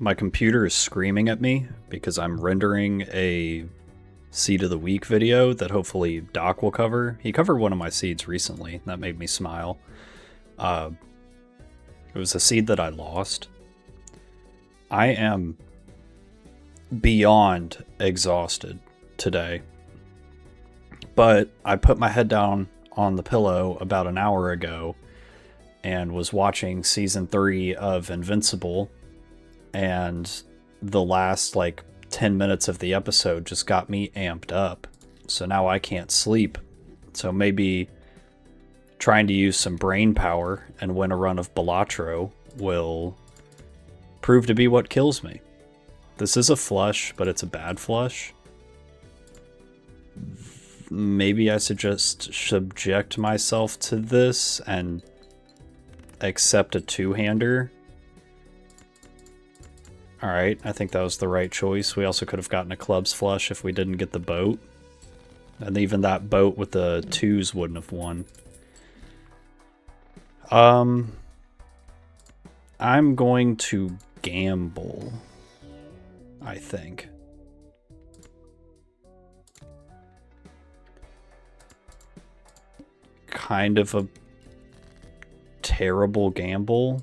My computer is screaming at me because I'm rendering a seed of the week video that hopefully Doc will cover. He covered one of my seeds recently. That made me smile. It was a seed that I lost. I am beyond exhausted today. But I put my head down on the pillow about an hour ago and was watching season 3 of Invincible, and the last 10 minutes of the episode just got me amped up. So now I can't sleep. So maybe trying to use some brain power and win a run of Balatro will prove to be what kills me. This is a flush, but it's a bad flush. Maybe I should just subject myself to this and accept a two-hander. Alright, I think that was the right choice. We also could have gotten a clubs flush if we didn't get the boat. And even that boat with the twos wouldn't have won. I'm going to gamble, I think. Kind of a terrible gamble.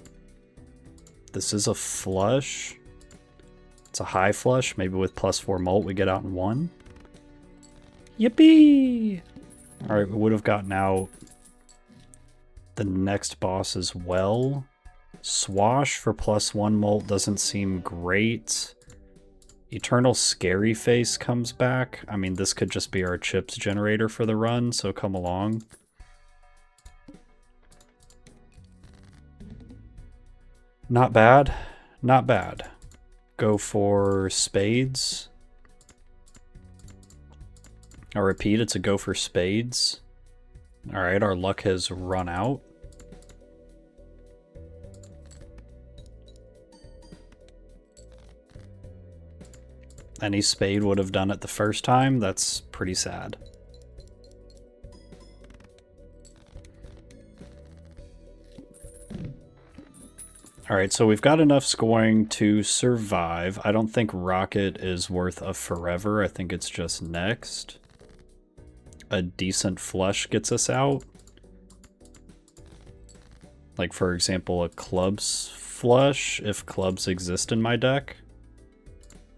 This is a flush. It's a high flush. Maybe with +4 mult we get out in 1. Yippee! Alright, we would have gotten out the next boss as well. Swash for +1 mult doesn't seem great. Eternal Scary Face comes back. I mean, this could just be our chips generator for the run, so come along. Not bad. Not bad. Go for spades. I repeat, it's a go for spades. Alright, our luck has run out. Any spade would have done it the first time. That's pretty sad. Alright, so we've got enough scoring to survive. I don't think Rocket is worth a forever. I think it's just next. A decent flush gets us out. Like, for example, a clubs flush, if clubs exist in my deck.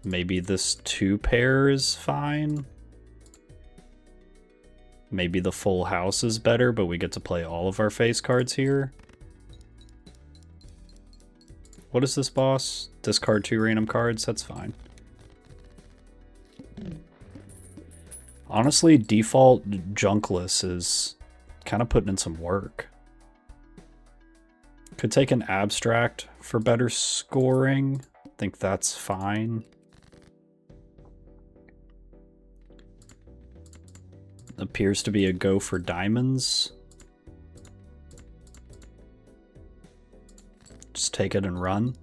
Maybe this 2 pair is fine. Maybe the full house is better, but we get to play all of our face cards here. What is this boss? Discard 2 random cards? That's fine. Honestly, default junkless is kind of putting in some work. Could take an abstract for better scoring. I think that's fine. Appears to be a go for diamonds. Just take it and run.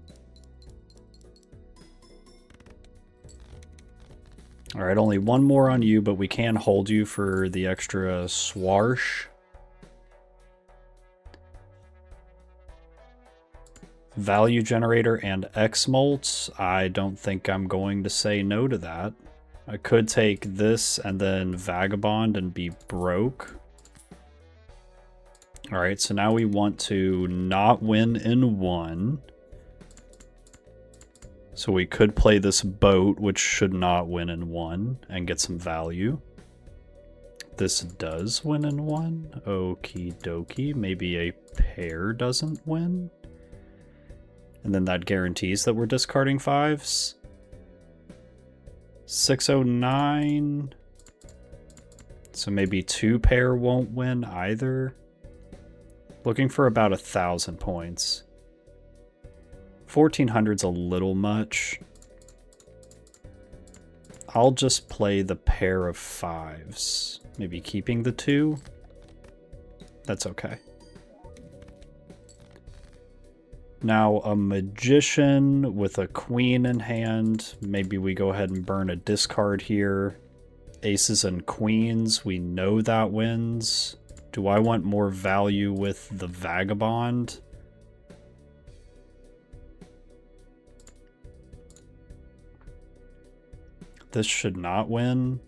Alright, only one more on you, but we can hold you for the extra swash. Value generator and X-Molts. I don't think I'm going to say no to that. I could take this and then Vagabond and be broke. Alright, so now we want to not win in 1. So we could play this boat, which should not win in 1, and get some value. This does win in 1. Okie dokie. Maybe a pair doesn't win. And then that guarantees that we're discarding 5s. 609. So maybe 2 pair won't win either. Looking for about 1,000 points. 1,400's a little much. I'll just play the pair of 5s. Maybe keeping the 2. That's okay. Now a magician with a queen in hand. Maybe we go ahead and burn a discard here. Aces and queens, we know that wins. Do I want more value with the Vagabond? This should not win.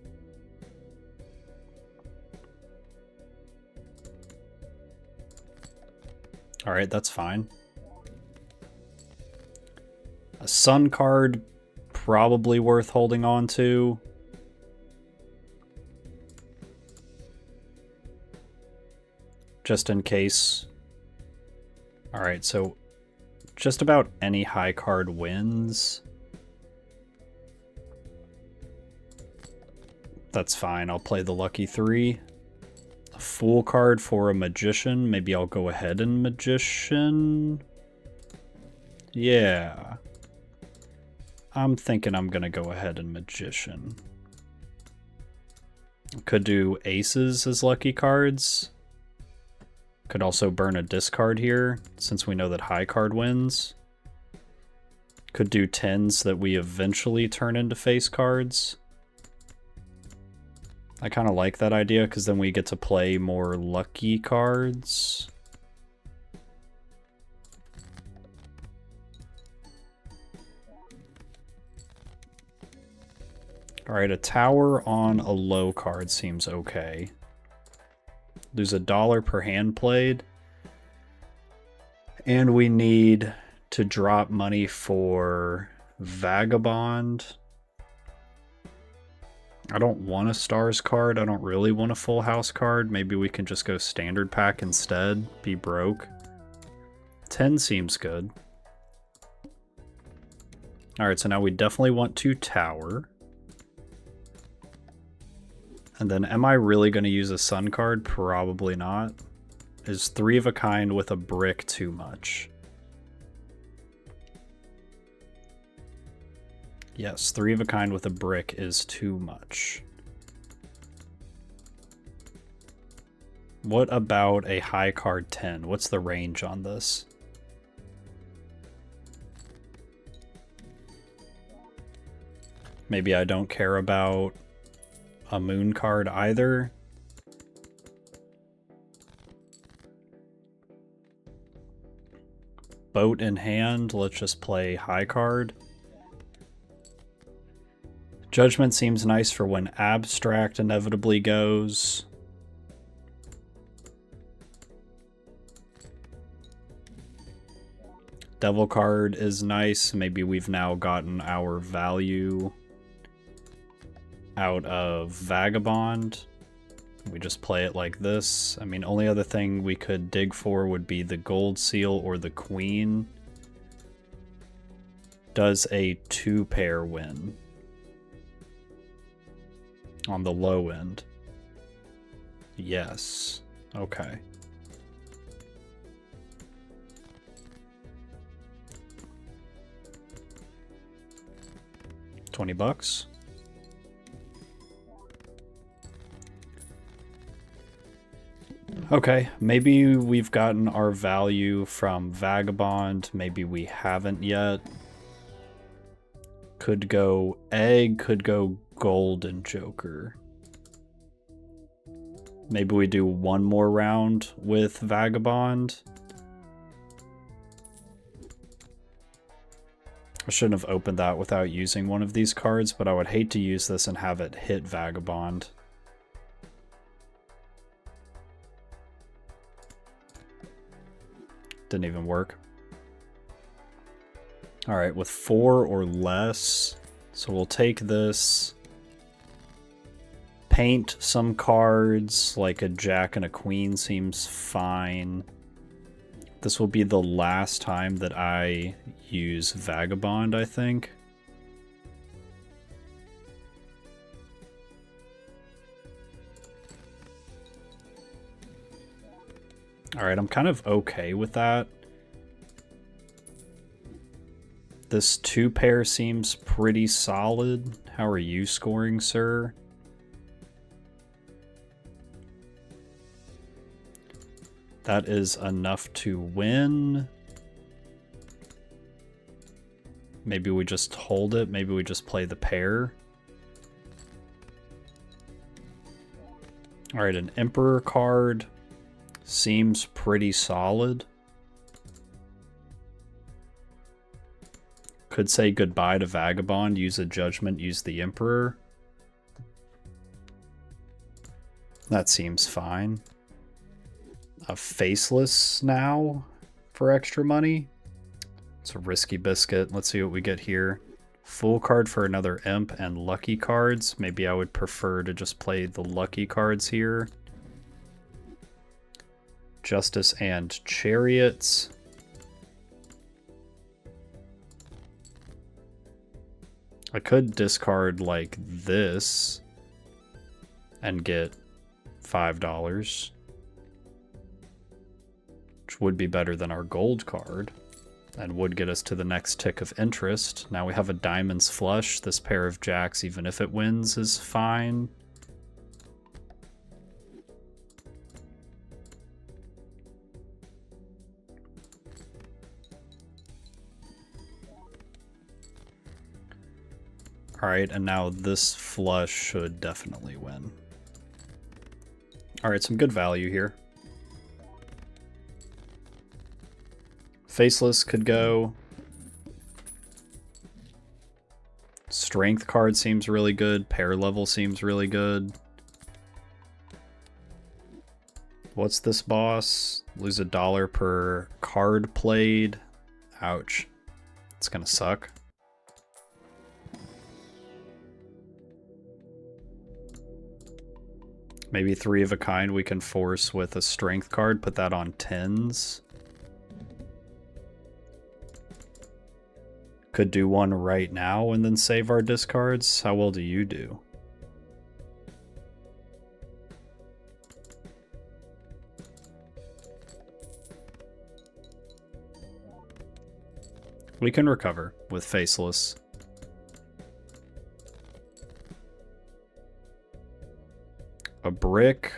All right, that's fine. A sun card, probably worth holding on to. Just in case. All right, so just about any high card wins. That's fine, I'll play the lucky 3. A fool card for a magician. Maybe I'll go ahead and magician. Yeah. I'm thinking I'm gonna go ahead and magician. Could do aces as lucky cards. Could also burn a discard here, since we know that high card wins. Could do 10s that we eventually turn into face cards. I kind of like that idea, because then we get to play more lucky cards. Alright, a tower on a low card seems okay. Lose $1 per hand played. And we need to drop money for Vagabond. I don't want a stars card. I don't really want a full house card. Maybe we can just go standard pack instead. Be broke. 10 seems good. Alright, so now we definitely want to tower. And then am I really going to use a sun card? Probably not. Is 3 of a kind with a brick too much? Yes, 3 of a kind with a brick is too much. What about a high card 10? What's the range on this? Maybe I don't care about a moon card either. Boat in hand, let's just play high card. Judgment seems nice for when abstract inevitably goes. Devil card is nice. Maybe we've now gotten our value out of Vagabond. We just play it like this. I mean, only other thing we could dig for would be the gold seal or the queen. Does a 2-pair win? On the low end. Yes. Okay. $20. Okay, maybe we've gotten our value from Vagabond. Maybe we haven't yet. Could go egg, could go golden joker. Maybe we do one more round with Vagabond. I shouldn't have opened that without using one of these cards, but I would hate to use this and have it hit Vagabond. Didn't even work. Alright, with 4 or less, so we'll take this, paint some cards, like a jack and a queen seems fine. This will be the last time that I use Vagabond, I think. Alright, I'm kind of okay with that. This 2-pair seems pretty solid. How are you scoring, sir? That is enough to win. Maybe we just hold it. Maybe we just play the pair. Alright, an Emperor card seems pretty solid. Could say goodbye to Vagabond, use a Judgment, use the Emperor. That seems fine. A Faceless now for extra money. It's a risky biscuit. Let's see what we get here. Full card for another Imp and lucky cards. Maybe I would prefer to just play the lucky cards here. Justice and Chariots. I could discard like this and get $5, which would be better than our gold card and would get us to the next tick of interest. Now we have a diamonds flush. This pair of jacks, even if it wins, is fine. Alright, and now this flush should definitely win. Alright, some good value here. Faceless could go. Strength card seems really good. Pair level seems really good. What's this boss? Lose $1 per card played. Ouch. It's gonna suck. Maybe 3 of a kind we can force with a strength card. Put that on 10s. Could do one right now and then save our discards. How well do you do? We can recover with Faceless. A brick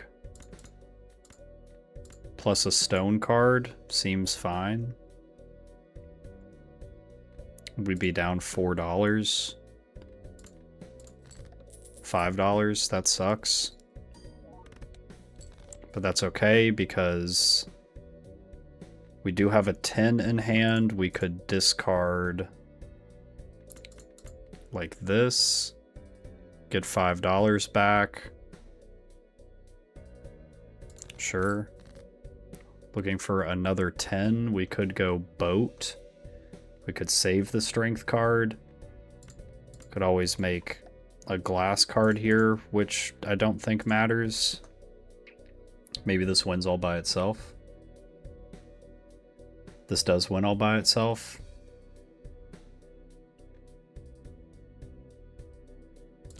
plus a stone card seems fine. We'd be down $4. $5, that sucks. But that's okay because we do have a 10 in hand. We could discard like this, get $5 back. Sure. Looking for another 10. We could go boat. We could save the strength card. Could always make a glass card here, which I don't think matters. Maybe this wins all by itself. This does win all by itself.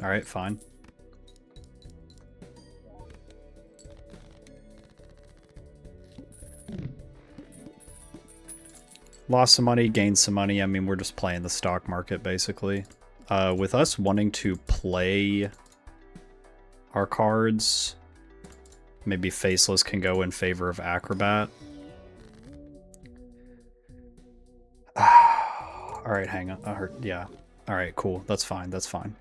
Alright, fine. Lost some money, gained some money. I mean, we're just playing the stock market, basically. With us wanting to play our cards, maybe Faceless can go in favor of Acrobat. Alright, hang on. Yeah. Alright, cool. That's fine. That's fine.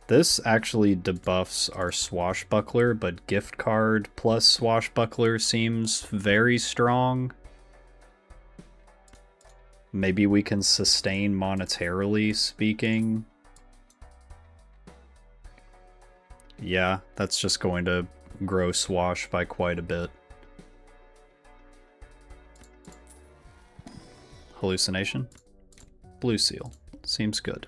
This actually debuffs our Swashbuckler, but gift card plus Swashbuckler seems very strong. Maybe we can sustain monetarily speaking. Yeah, that's just going to grow Swash by quite a bit. Hallucination? Blue Seal. Seems good.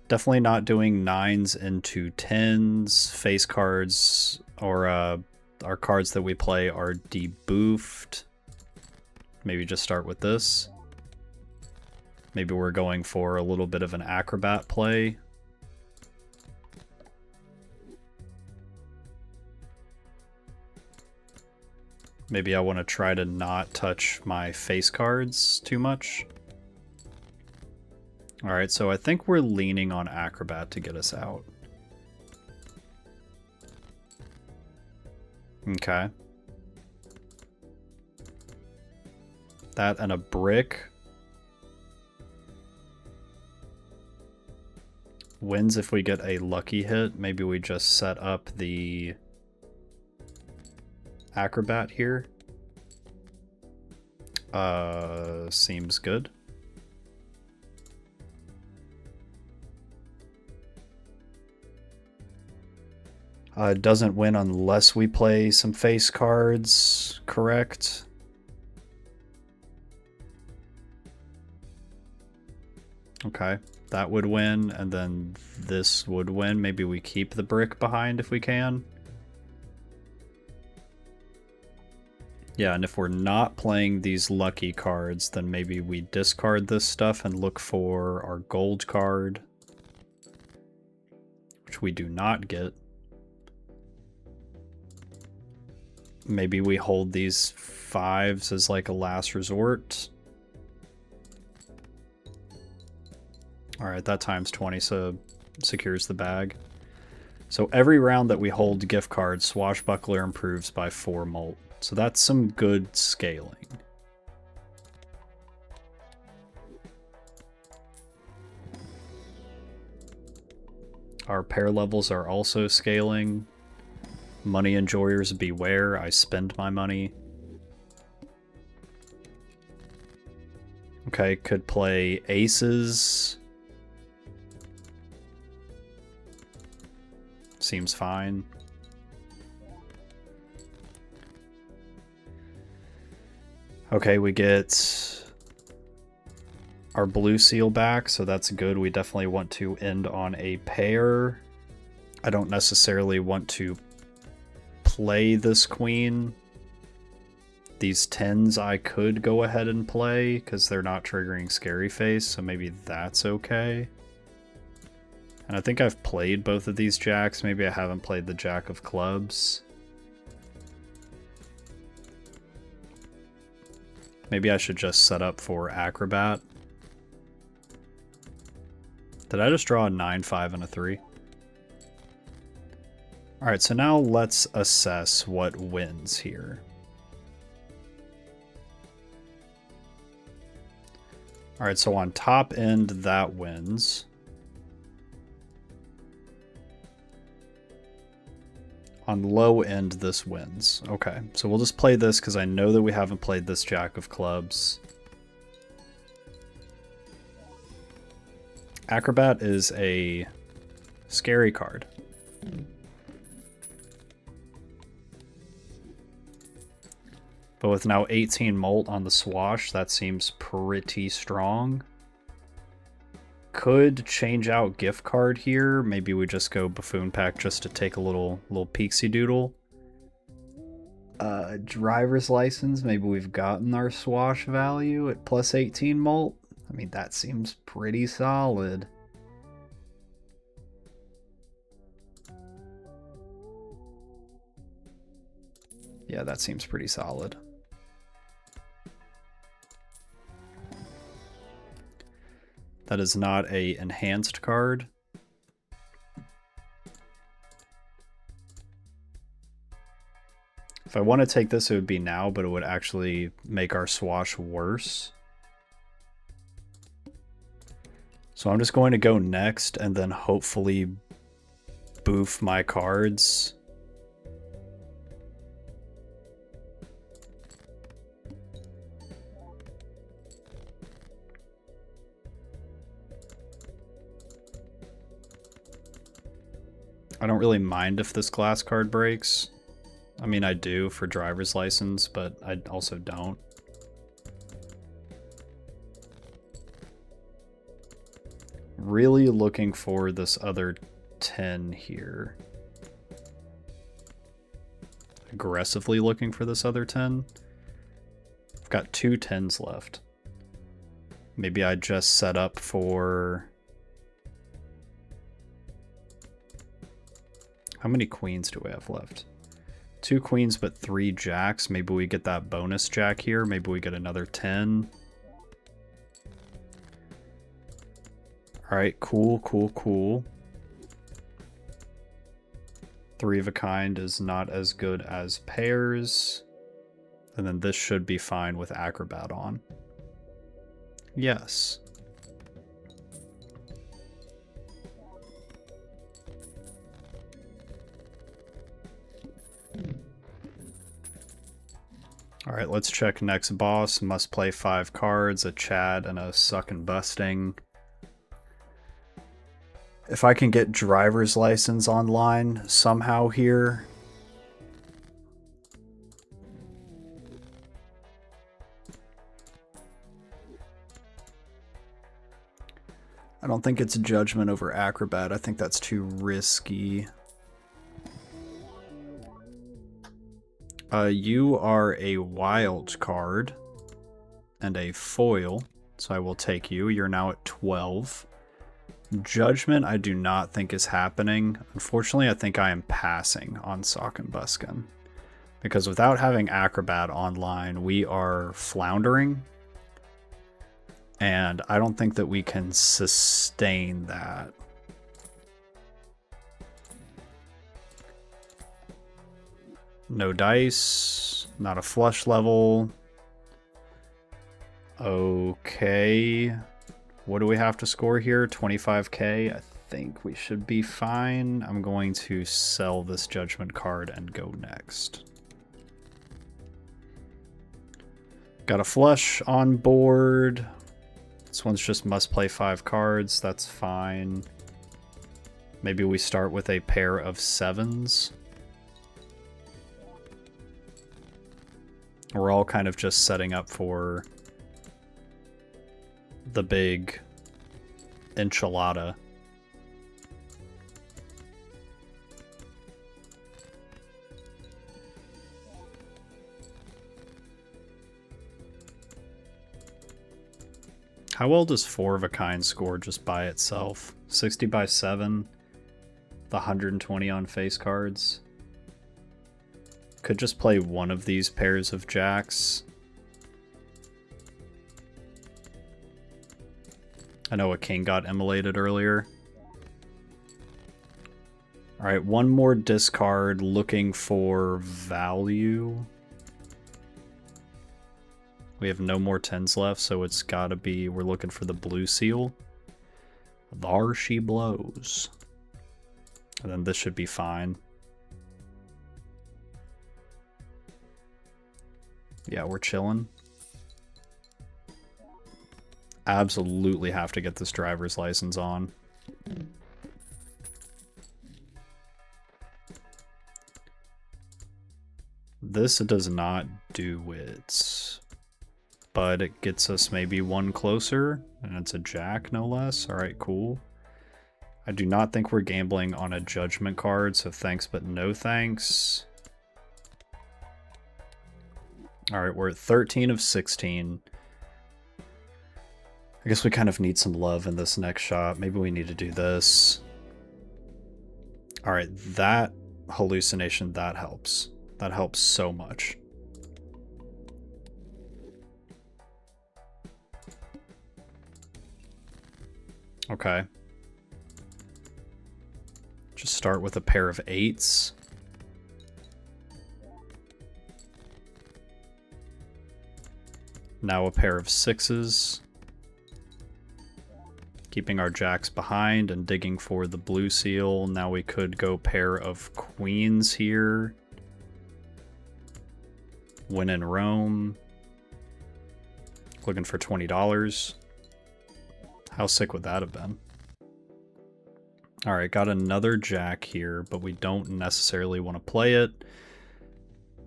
Definitely not doing 9s into 10s. Face cards or our cards that we play are debuffed. Maybe just start with this. Maybe we're going for a little bit of an Acrobat play. Maybe I want to try to not touch my face cards too much. Alright, so I think we're leaning on Acrobat to get us out. Okay. That and a brick. Wins if we get a lucky hit. Maybe we just set up the Acrobat here. Seems good. It doesn't win unless we play some face cards, correct? Okay, that would win, and then this would win. Maybe we keep the brick behind if we can. Yeah, and if we're not playing these lucky cards, then maybe we discard this stuff and look for our gold card, which we do not get. Maybe we hold these 5s as like a last resort. Alright, that times 20, so secures the bag. So every round that we hold gift cards, Swashbuckler improves by 4 molt. So that's some good scaling. Our pair levels are also scaling. Money enjoyers beware, I spend my money. Okay, could play aces. Seems fine. Okay, we get our blue seal back, so that's good. We definitely want to end on a pair. I don't necessarily want to play this queen. These 10s I could go ahead and play because they're not triggering Scary Face, so maybe that's okay. And I think I've played both of these jacks. Maybe I haven't played the Jack of Clubs. Maybe I should just set up for Acrobat. Did I just draw a 9, 5, and a 3? Alright, so now let's assess what wins here. Alright, so on top end, that wins. On low end, this wins. Okay, so we'll just play this because I know that we haven't played this Jack of Clubs. Acrobat is a scary card. But with now 18 molt on the swash, that seems pretty strong. Could change out gift card here. Maybe we just go Buffoon Pack just to take a little peeksy doodle. Driver's license. Maybe we've gotten our swash value at plus 18 molt. I mean, that seems pretty solid. Yeah, that seems pretty solid. That is not a enhanced card. If I want to take this, it would be now, but it would actually make our swash worse. So I'm just going to go next and then hopefully boof my cards. I don't really mind if this glass card breaks. I mean, I do for driver's license, but I also don't. Really looking for this other 10 here. Aggressively looking for this other 10. I've got 2 10s left. Maybe I just set up for... How many queens do we have left? 2 queens, but 3 jacks. Maybe we get that bonus jack here. Maybe we get another 10. Alright, cool, cool, cool. 3 of a kind is not as good as pairs. And then this should be fine with Acrobat on. Yes. All right, let's check next boss. Must play 5 cards, a Chad, and a Suck and Busting. If I can get driver's license online somehow here. I don't think it's Judgment over Acrobat. I think that's too risky. You are a wild card and a foil, so I will take you. You're now at 12. Judgment I do not think is happening. Unfortunately, I think I am passing on Sock and Buskin. Because without having Acrobat online, we are floundering. And I don't think that we can sustain that. No dice, not a flush level. Okay. What do we have to score here? 25k? I think we should be fine. I'm going to sell this Judgment card and go next. Got a flush on board. This one's just must play 5 cards. That's fine. Maybe we start with a pair of 7s. We're all kind of just setting up for the big enchilada. How well does 4 of a kind score just by itself? 60 by 7, the 120 on face cards. Could just play one of these pairs of jacks. I know a king got immolated earlier. Alright, one more discard looking for value. We have no more 10s left, so it's gotta be, we're looking for the blue seal. There she blows. And then this should be fine. Yeah, we're chilling. Absolutely have to get this driver's license on. This does not do it. But it gets us maybe one closer, and it's a jack, no less. Alright, cool. I do not think we're gambling on a Judgment card, so thanks but no thanks. Alright, we're at 13 of 16. I guess we kind of need some love in this next shot. Maybe we need to do this. Alright, that hallucination, that helps. That helps so much. Okay. Just start with a pair of 8s. Now a pair of 6s. Keeping our jacks behind and digging for the blue seal. Now we could go pair of queens here. Win in Rome. Looking for $20. How sick would that have been? Alright, got another jack here, but we don't necessarily want to play it.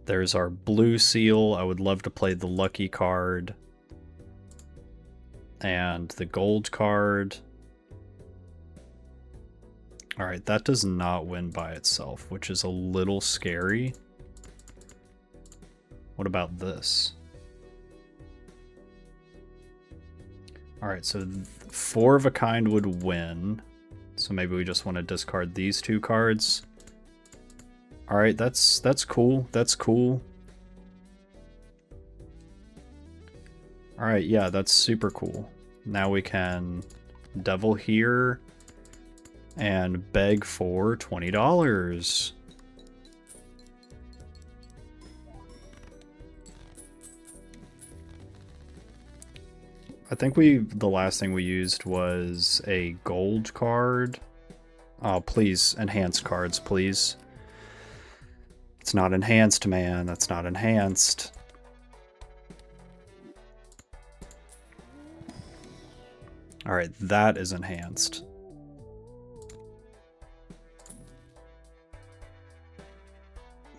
There's our blue seal. I would love to play the lucky card. And the gold card. Alright, that does not win by itself, which is a little scary. What about this? Alright, so 4 of a kind would win. So maybe we just want to discard these 2 cards. Alright, that's cool. That's cool. Alright, yeah, that's super cool. Now we can devil here and beg for $20. I think the last thing we used was a gold card. Oh, please, enhanced cards, please. It's not enhanced, man. That's not enhanced. All right, that is enhanced.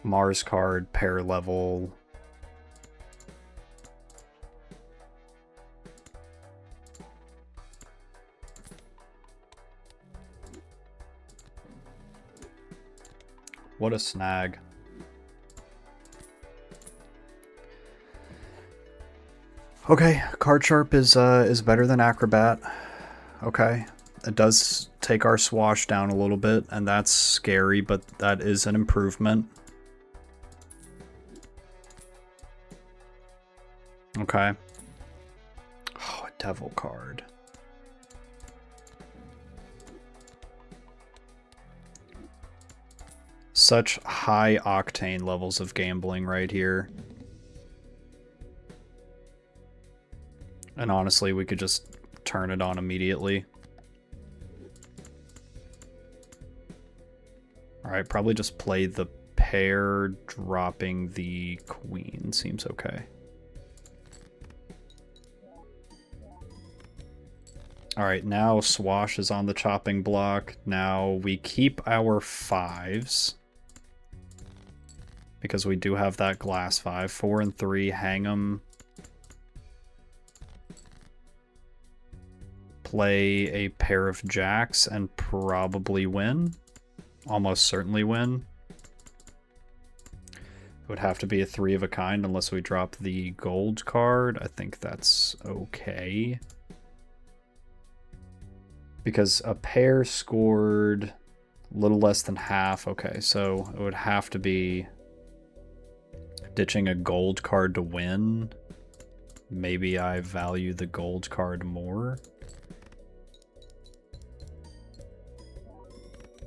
Mars card, pair level. What a snag. Okay, card sharp is better than acrobat. Okay, it does take our swash down a little bit, and that's scary, but that is an improvement. Okay. Oh, a devil card. Such high octane levels of gambling right here. And honestly, we could just turn it on immediately. Alright, probably just play the pair, dropping the queen. Seems okay. Alright, now swash is on the chopping block. Now we keep our 5s. Because we do have that glass 5. 4 and 3, hang them. Play a pair of jacks and probably win. Almost certainly win. It would have to be a 3 of a kind unless we drop the gold card. I think that's okay. Because a pair scored a little less than half. Okay, so it would have to be ditching a gold card to win. Maybe I value the gold card more.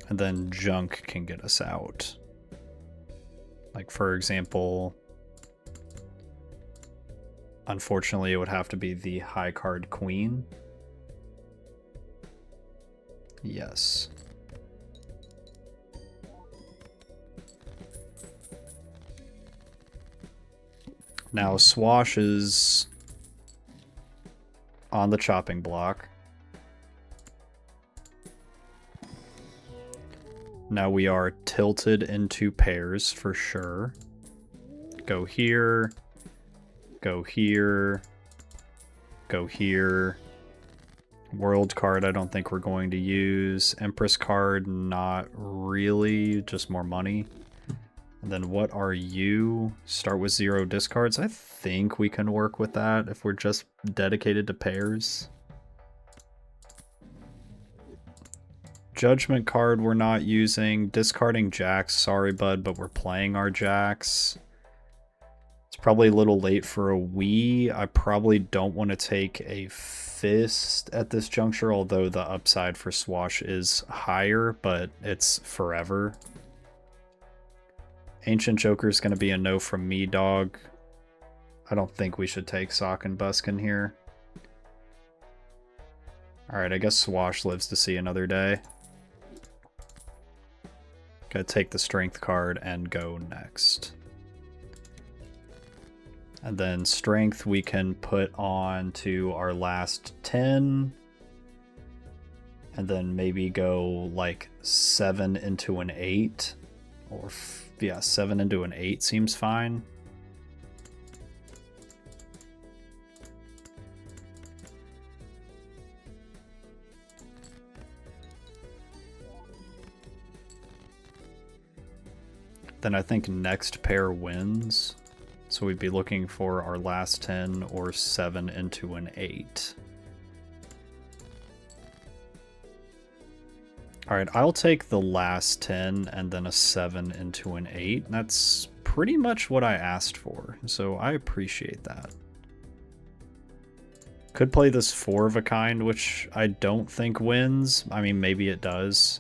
And then junk can get us out. Like, for example, unfortunately, it would have to be the high card queen. Yes. Now, swash is on the chopping block. Now we are tilted into pairs for sure. Go here, go here, go here. World card I don't think we're going to use. Empress card, not really, just more money. And then what are you? Start with 0 discards. I think we can work with that if we're just dedicated to pairs. Judgment card we're not using. Discarding jacks, sorry bud, but we're playing our jacks. It's probably a little late for a Wii. I probably don't want to take a fist at this juncture, although the upside for swash is higher, but it's forever. Ancient Joker is going to be a no from me, dog. I don't think we should take Sock and Buskin here. Alright, I guess Swash lives to see another day. Gotta take the Strength card and go next. And then Strength we can put on to our last 10. And then maybe go like 7 into an 8. Or, yeah, 7 into an 8 seems fine. Then I think next pair wins. So we'd be looking for our last 10 or 7 into an 8. Alright, I'll take the last 10 and then a 7 into an 8. That's pretty much what I asked for, so I appreciate that. Could play this 4 of a kind, which I don't think wins. I mean, maybe it does.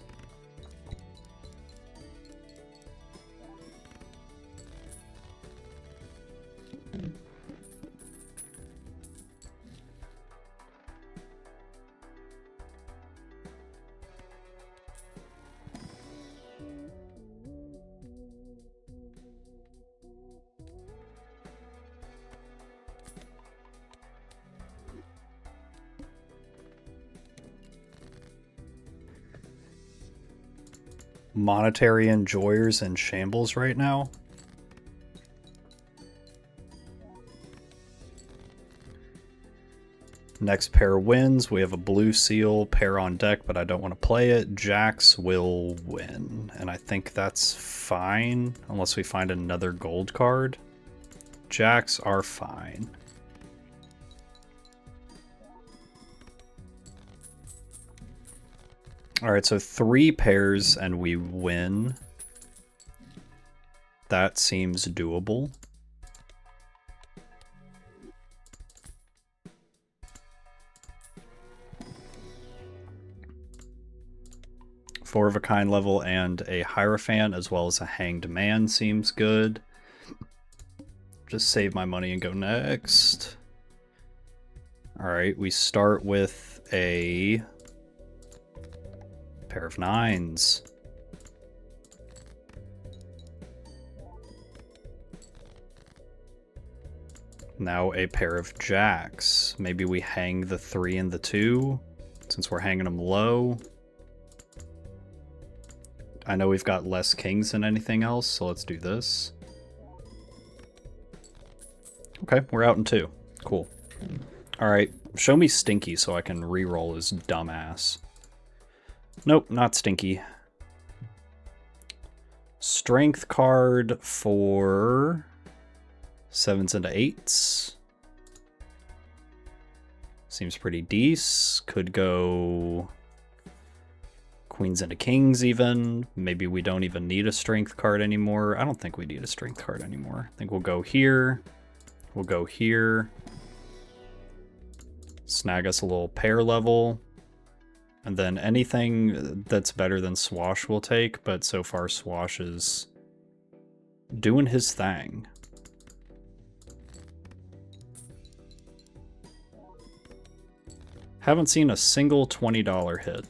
monetary enjoyers in shambles right now. Next pair wins. We have a blue seal pair on deck, but I don't want to play it. Jacks will win, and I think that's fine unless we find another gold card. Jacks are fine. All right, so 3 pairs and we win. That seems doable. Four of a kind level and a Hierophant as well as a Hanged Man seems good. Just save my money and go next. All right, we start with a pair of 9s. Now a pair of jacks. Maybe we hang the 3 and the 2 since we're hanging them low. I know we've got less kings than anything else, so let's do this. Okay, we're out in 2. Cool. All right, show me Stinky so I can re-roll his dumbass. Nope, not Stinky. Strength card for 7s into 8s. Seems pretty decent. Could go queens into kings even. Maybe we don't even need a strength card anymore. I don't think we need a strength card anymore. I think we'll go here. We'll go here. Snag us a little pair level. And then anything that's better than Swash we'll take, but so far Swash is doing his thing. Haven't seen a single $20 hit,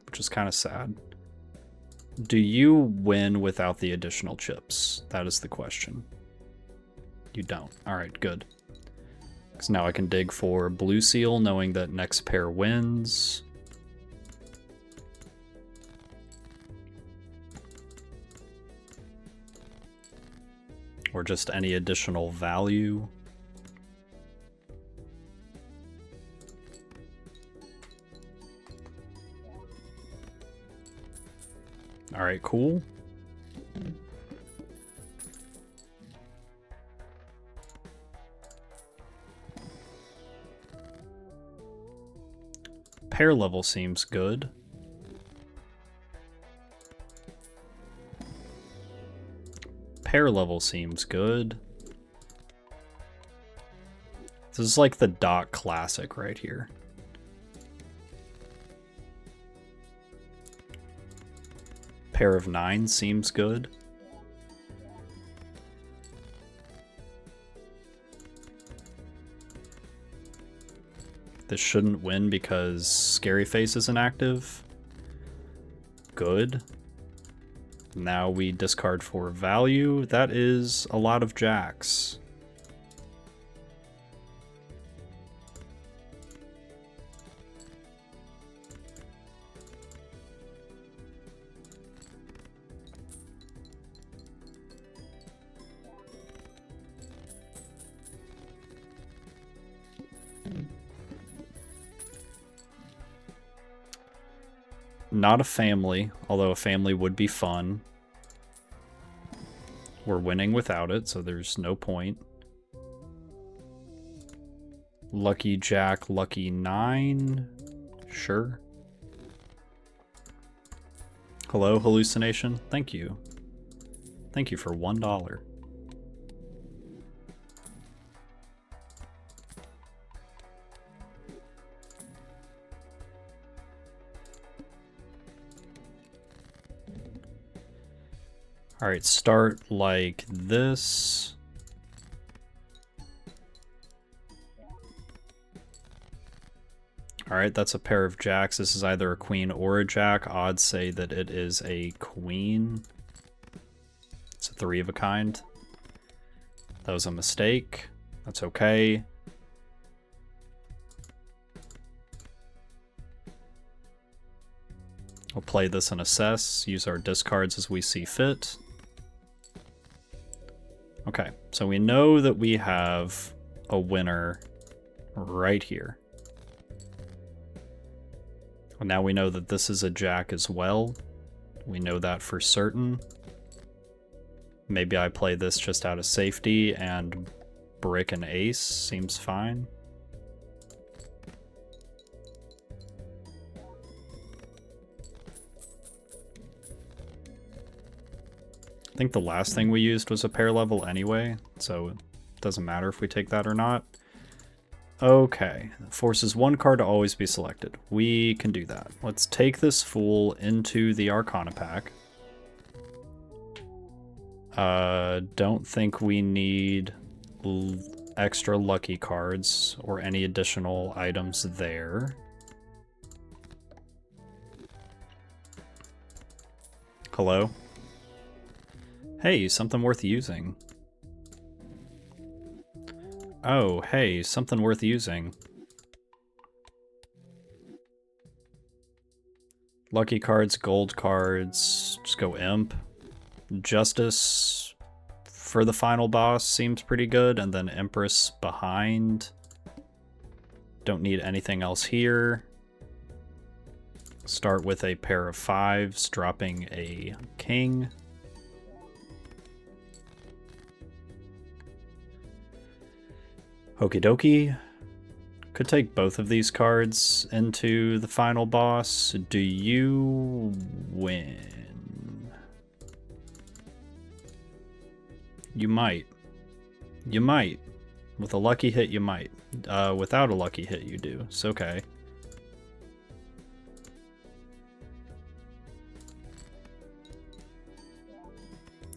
which is kind of sad. Do you win without the additional chips? That is the question. You don't. All right, good. Because now I can dig for blue seal, knowing that next pair wins. Or just any additional value. All right, cool. Pair level seems good. Pair level seems good. This is like the Doc classic right here. Pair of 9 seems good. This shouldn't win because Scary Face isn't active. Good. Now we discard for value. That is a lot of jacks. Not a family, although a family would be fun. We're winning without it, so there's no point. Lucky Jack, Lucky 9. Sure. Hello, hallucination. Thank you. Thank you for $1. All right, start like this. All right, that's a pair of jacks. This is either a queen or a jack. Odds say that it is a queen. It's a 3 of a kind. That was a mistake. That's okay. We'll play this and assess, use our discards as we see fit. Okay, so we know that we have a winner right here. Well, now we know that this is a jack as well. We know that for certain. Maybe I play this just out of safety and brick and ace seems fine. I think the last thing we used was a pair level anyway, so it doesn't matter if we take that or not. Okay, forces one card to always be selected. We can do that. Let's take this fool into the Arcana pack. Don't think we need extra lucky cards or any additional items there. Hello? Hey, something worth using. Oh, hey, something worth using. Lucky cards, gold cards, just go imp. Justice for the final boss seems pretty good, and then Empress behind. Don't need anything else here. Start with a pair of 5s, dropping a king. Okie dokie. Could take both of these cards into the final boss. Do you win? You might. You might. With a lucky hit, you might. Without a lucky hit, you do. It's okay.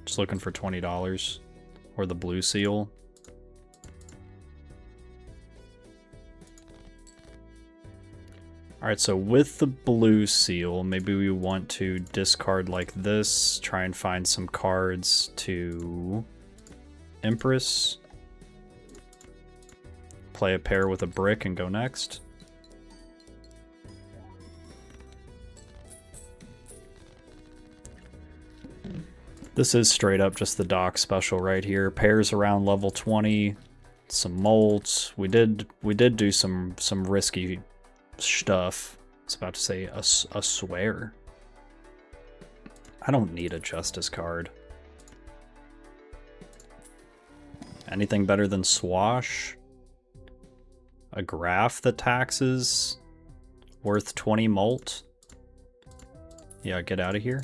Just looking for $20. Or the blue seal. Alright, so with the blue seal, maybe we want to discard like this, try and find some cards to Empress. Play a pair with a brick and go next. This is straight up just the dock special right here. Pairs around level 20, some molds. We did do some risky stuff. I was about to say a swear. I don't need a justice card. Anything better than Swash? A graph that taxes? Worth 20 molt? Yeah, get out of here.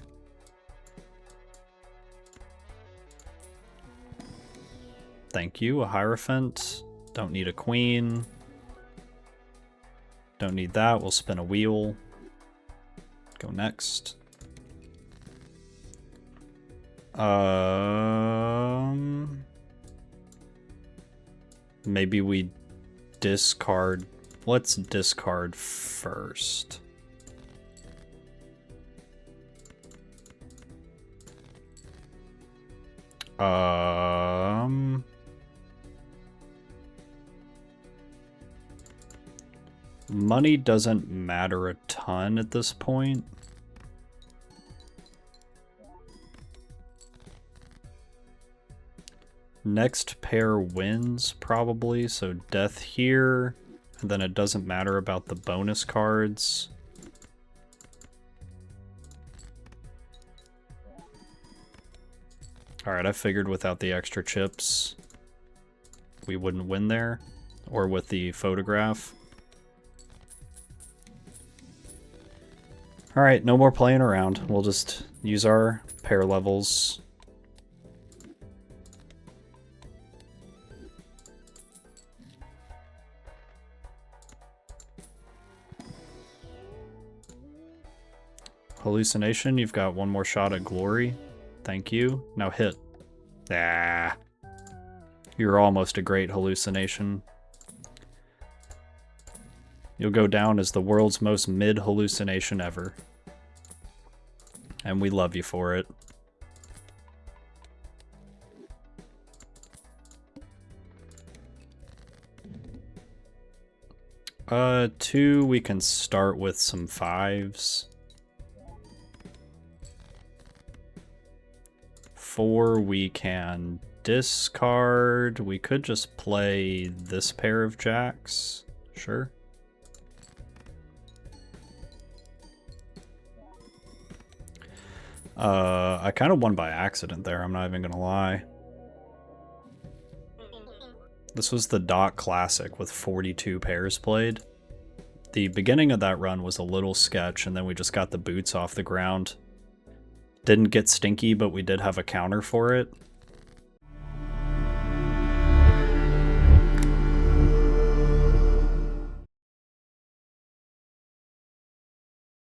Thank you. A Hierophant. Don't need a queen. Don't need that. We'll spin a wheel. Go next. Maybe we discard. Let's discard first. Money doesn't matter a ton at this point. Next pair wins, probably, so death here, and then it doesn't matter about the bonus cards. Alright, I figured without the extra chips, we wouldn't win there, or with the photograph. Alright, no more playing around. We'll just use our pair levels. Hallucination, you've got one more shot at glory. Thank you. Now hit. Ah. You're almost a great hallucination. You'll go down as the world's most mid hallucination ever. And we love you for it. Two, we can start with some 5s. 4 we can discard. We could just play this pair of jacks. Sure. I kind of won by accident there, I'm not even gonna lie. This was the Doc Classic with 42 pairs played. The beginning of that run was a little sketch, and then we just got the boots off the ground. Didn't get stinky, but we did have a counter for it.